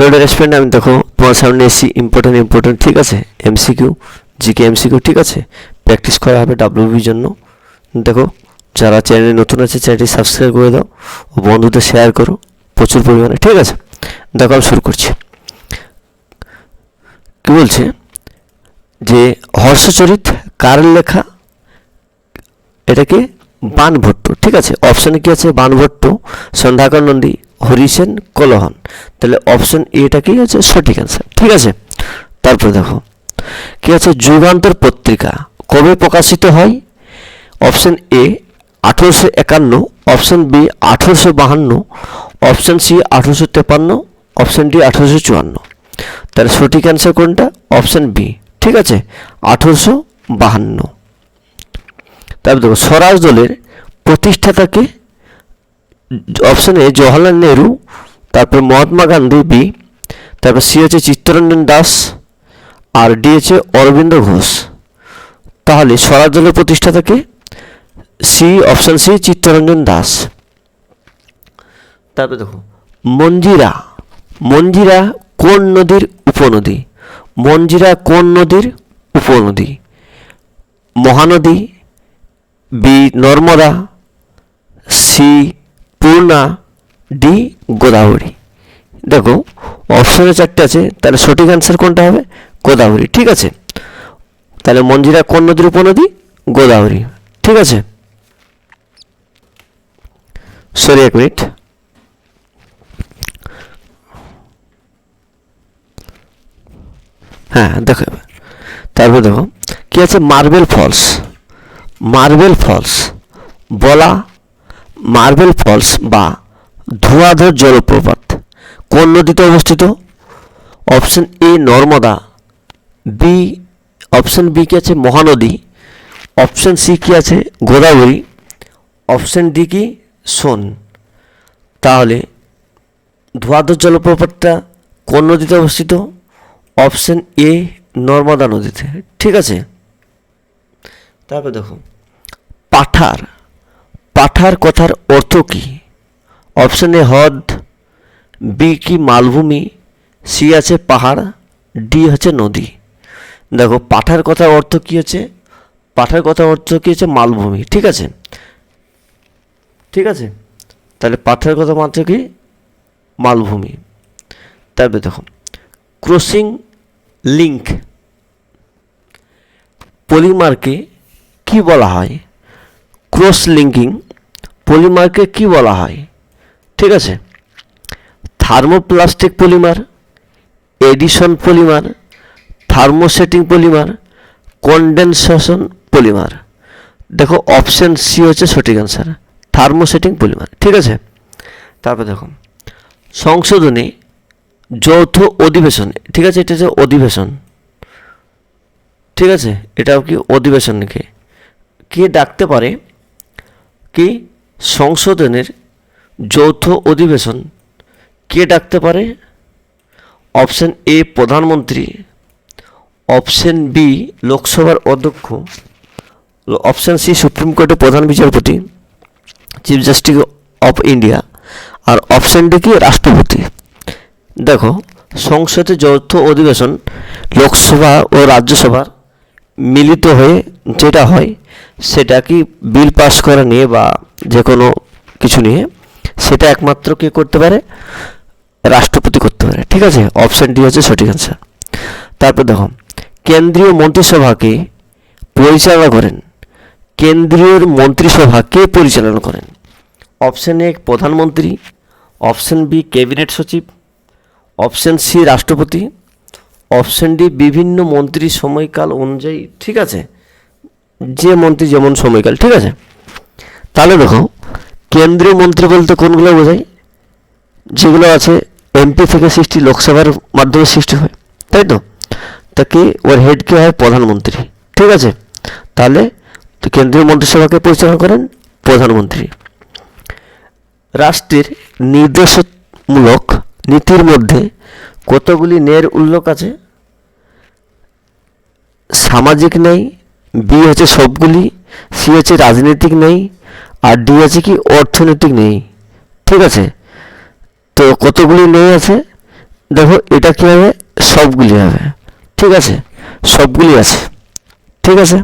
Hello রেসপেন্ড, আমি দেখো তোমার সামনে এসি ইম্পর্টেন্ট ঠিক আছে, এমসিকিউ জিকে এমসিকিউ ঠিক আছে, প্র্যাকটিস করা হবে ডাব্লিউবির জন্য। দেখো যারা চ্যানেলে নতুন আছে চ্যানেলটি সাবস্ক্রাইব করে দাও ও বন্ধুদের শেয়ার করো প্রচুর পরিমাণে, ঠিক আছে। দেখো আমি শুরু করছি। কি বলছে যে হর্ষচরিত কার লেখা? এটাকে বাণভট্ট, ঠিক আছে। অপশানে কি আছে? বাণভট্ট, সন্ধ্যাকর নন্দী, হরিসেন, কলহন। তাহলে অপশন এটা কি আছে সঠিক অ্যান্সার, ঠিক আছে। তারপরে দেখো কি আছে, যুগান্তর পত্রিকা কবে প্রকাশিত হয়? Option A 1851, option B 1852, option C 1853, option D 1854। তাহলে সঠিক অ্যান্সার কোনটা? অপশন বি, ঠিক আছে, 1852। তারপর দেখো স্বরাজ দলের প্রতিষ্ঠাতাকে? অপশন এ জওহরলাল নেহরু, তারপর মহাত্মা গান্ধী বি, তারপর সি হচ্ছে চিত্তরঞ্জন দাস, আর ডি হচ্ছে অরবিন্দ ঘোষ। তাহলে স্বরাজ দলের প্রতিষ্ঠাতাকে? C, option C Chittaranjan Das. তারপর দেখো মঞ্জিরা, মঞ্জিরা কোন নদীর উপনদী? মঞ্জিরা কোন নদীর উপনদী? Mahanadi, B Narmada, C Purna, D Godavari. দেখো অপশনে চারটে আছে, তাহলে সঠিক অ্যান্সার কোনটা হবে? গোদাবরী, ঠিক আছে। তাহলে মঞ্জিরা কোন নদীর উপনদী? গোদাবরী, ঠিক আছে। সরি এক মিনিট, হ্যাঁ দেখো। তারপর দেখো কি আছে, মার্বেল ফলস, মার্বেল ফলস বলা, মার্বেল ফলস বা ধোঁয়াধর জলপ্রপাত কোন নদীতে অবস্থিত? Option A Narmada, B, option B কি আছে মহানদী, অপশন সি কি আছে গোদাবরী, অপশন ডি কি সোন। তাহলে ধোঁয়াধর জলপ্রপাতটা কোন নদীতে অবস্থিত? অপশন এ নর্মদা নদীতে, ঠিক আছে। তারপর দেখো পাঠার, পাঠার কথার অর্থ কী? অপশন এ হ্রদ, বি কি মালভূমি, সি আছে পাহাড়, ডি হচ্ছে নদী। দেখো পাঠার কথার অর্থ কী হচ্ছে? পাঠার কথার অর্থ কী হচ্ছে? মালভূমি, ঠিক আছে, ঠিক আছে। তাহলে পাঠার কথা মাত্র কি? মালভূমি। তারপরে দেখো ক্রসিং লিঙ্ক পলিমারকে কি বলা হয়? ক্রস লিঙ্কিং পলিমারকে কি বলা হয়? ঠিক আছে, thermoplastic polymer, addition polymer, thermosetting polymer, condensation polymer. দেখো অপশন সি হচ্ছে সঠিক অ্যান্সার, থার্মোসেটিং পলিমার, ঠিক আছে। তারপর দেখো সংশোধনী যৌথ অধিবেশন, ঠিক আছে, এটা হচ্ছে অধিবেশন, ঠিক আছে, এটাও কি অধিবেশনকে কে ডাকতে পারে? কি সংশোধনের যৌথ অধিবেশন কে ডাকতে পারে? অপশন এ প্রধানমন্ত্রী, অপশন বি লোকসভার অধ্যক্ষ, অপশন সি সুপ্রিম কোর্টের প্রধান বিচারপতি চিফ জাস্টিস অফ ইন্ডিয়া, আর অপশন ডি কি রাষ্ট্রপতি। দেখো সংসদের যৌথ অধিবেশন লোকসভা ও রাজ্যসভার মিলিত হয়ে যেটা হয় সেটা কি বিল পাস করা নিয়ে বা যে কোনো কিছু নিয়ে, সেটা একমাত্র কে করতে পারে? রাষ্ট্রপতি করতে পারে, ঠিক আছে। অপশন ডি হচ্ছে সঠিক অ্যান্সার। তারপর দেখো কেন্দ্রীয় মন্ত্রিসভাকে পরিচালনা করেন, কেন্দ্রীয় মন্ত্রিসভা কে পরিচালনা করেন? অপশন এ প্রধানমন্ত্রী, অপশন বি ক্যাবিনেট সচিব, অপশন সি রাষ্ট্রপতি, অপশন ডি বিভিন্ন মন্ত্রী সময়কাল অনুযায়ী, ঠিক আছে, যে মন্ত্রী যেমন সময়কাল, ঠিক আছে। তাহলে দেখো কেন্দ্রীয় মন্ত্রী বলতে কোনগুলো বোঝায়? যেগুলো আছে এমপি থেকে সৃষ্টি, লোকসভার মাধ্যমে সৃষ্টি হয়, তাই তো, তাকে ওর হেড কে হয় প্রধানমন্ত্রী, ঠিক আছে। তাহলে কেন্দ্রীয় মন্ত্রিসভাকে পরিচালনা করেন প্রধানমন্ত্রী। রাষ্ট্রের নির্দেশমূলক নীতির মধ্যে কতগুলি ন্যায়ের উল্লেখ আছে? সামাজিক ন্যায়, বি হচ্ছে সবগুলি, সি হচ্ছে রাজনৈতিক ন্যায়, আর ডি আছে কি অর্থনৈতিক ন্যায়, ঠিক আছে। তো কতগুলি ন্যায় আছে? দেখো এটা কি হবে, সবগুলি হবে, ঠিক আছে, সবগুলি আছে, ঠিক আছে।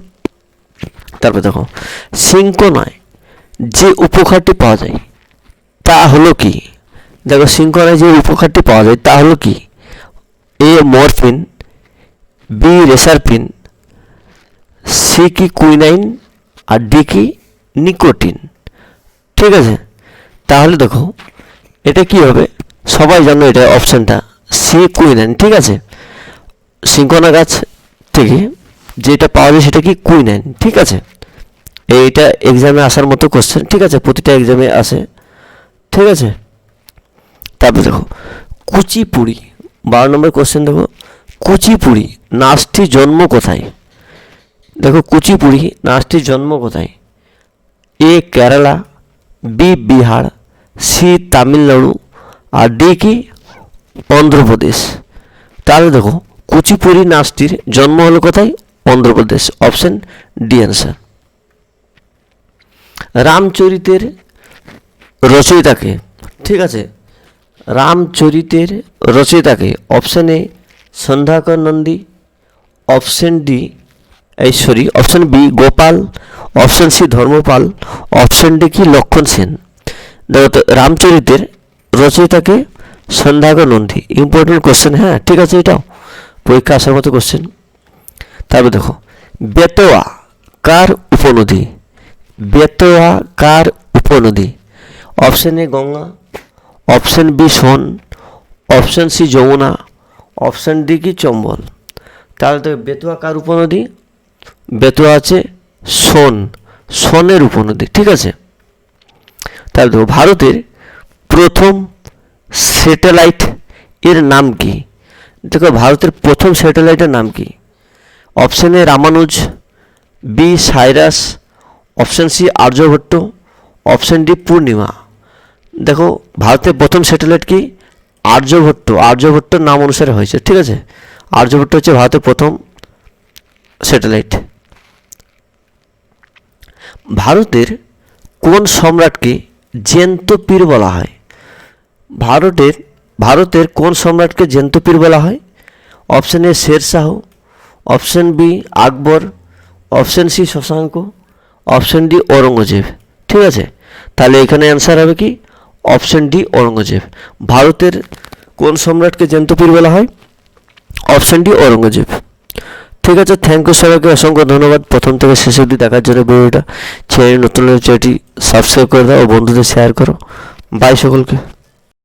তারপর দেখো শৃঙ্খলায় যে উপকারটি পাওয়া যায় তা হলো কি? দেখো শৃঙ্খলায় যে উপকারটি পাওয়া যায় তা হলো কি? এ মরফিন, বি রেসারপিন, সি কি কুইনাইন, আর ডি কি নিকোটিন, ঠিক আছে। তাহলে দেখো এটা কি হবে, সবাই জানো এটা অপশানটা সি কুইনাইন, ঠিক আছে। শৃঙ্খলা গাছ থেকে যেটা পাওয়া যায় সেটা কি কুইনাইন, ঠিক আছে। এইটা এক্সামে আসার মতো কোশ্চেন, ঠিক আছে, প্রতিটা এক্সামে আসে, ঠিক আছে। তারপর দেখো কুচিপুড়ি, 12 নম্বর কোশ্চেন দেখো, কুচিপুড়ি নাচটির জন্ম কোথায়? দেখো কুচিপুড়ি নাচটির জন্ম কোথায়? A Kerala, B Bihar, C Tamil Nadu, আর ডি কি অন্ধ্রপ্রদেশ। তাহলে দেখো কুচিপুড়ি নাচটির জন্ম হলো কোথায়? Andhra Pradesh, option D answer. রামচরিতের রচয়িতাকে, ঠিক আছে, রামচরিতের রচয়িতাকে? Option A Sandhyakar Nandi, option D option B Gopal, option C Dharmapal, option D কি লক্ষণ সেন। দেখো তো রামচরিতের রচয়িতাকে সন্ধ্যাকর নন্দী, ইম্পর্টেন্ট কোশ্চেন, হ্যাঁ, ঠিক আছে, এটাও পরীক্ষা আসার মতো কোশ্চেন। তারপর দেখো বেতোয়া কার উপনদী? বেতোয়া কার উপনদী? Option A Ganga, option B Son, option C Yamuna, option D কি চম্বল। তাহলে দেখো বেতোয়া কার উপনদী? বেতোয়া আছে সোনের উপনদী, ঠিক আছে। তাহলে দেখো ভারতের প্রথম স্যাটেলাইট এর নাম কি? দেখো ভারতের প্রথম স্যাটেলাইটের নাম কি? Option A Ramanuj, B Cyrus, option C Aryabhata, option D Purnima. দেখো ভারতের প্রথম স্যাটেলাইট কি? আর্যভট্টর নাম অনুসারে হয়েছে, ঠিক আছে। আর্যভট্ট হচ্ছে ভারতের প্রথম স্যাটেলাইট। ভারতের কোন সম্রাটকে জ্যান্ত পীর বলা হয়? ভারতের কোন সম্রাটকে জ্যান্ত পীর বলা হয়? Option A Sher Shah, option B Akbar, option C Shashanka, option D Aurangzeb, ঠিক আছে। তাহলে এখানে অ্যান্সার হবে কি অপশন ডি ঔরঙ্গজেব। ভারতের কোন সম্রাটকে জ্যান্ত পীর বলা হয়? Option D Aurangzeb. ঠিক আছে, থ্যাংক ইউ সবাইকে, অসংখ্য ধন্যবাদ প্রথম থেকে শেষ অবধি দেখার জন্য। ভিডিওটা চ্যানেল নতুন চ্যানেলটি সাবস্ক্রাইব করে দাও ও বন্ধুদের শেয়ার করো। বাই সকলকে।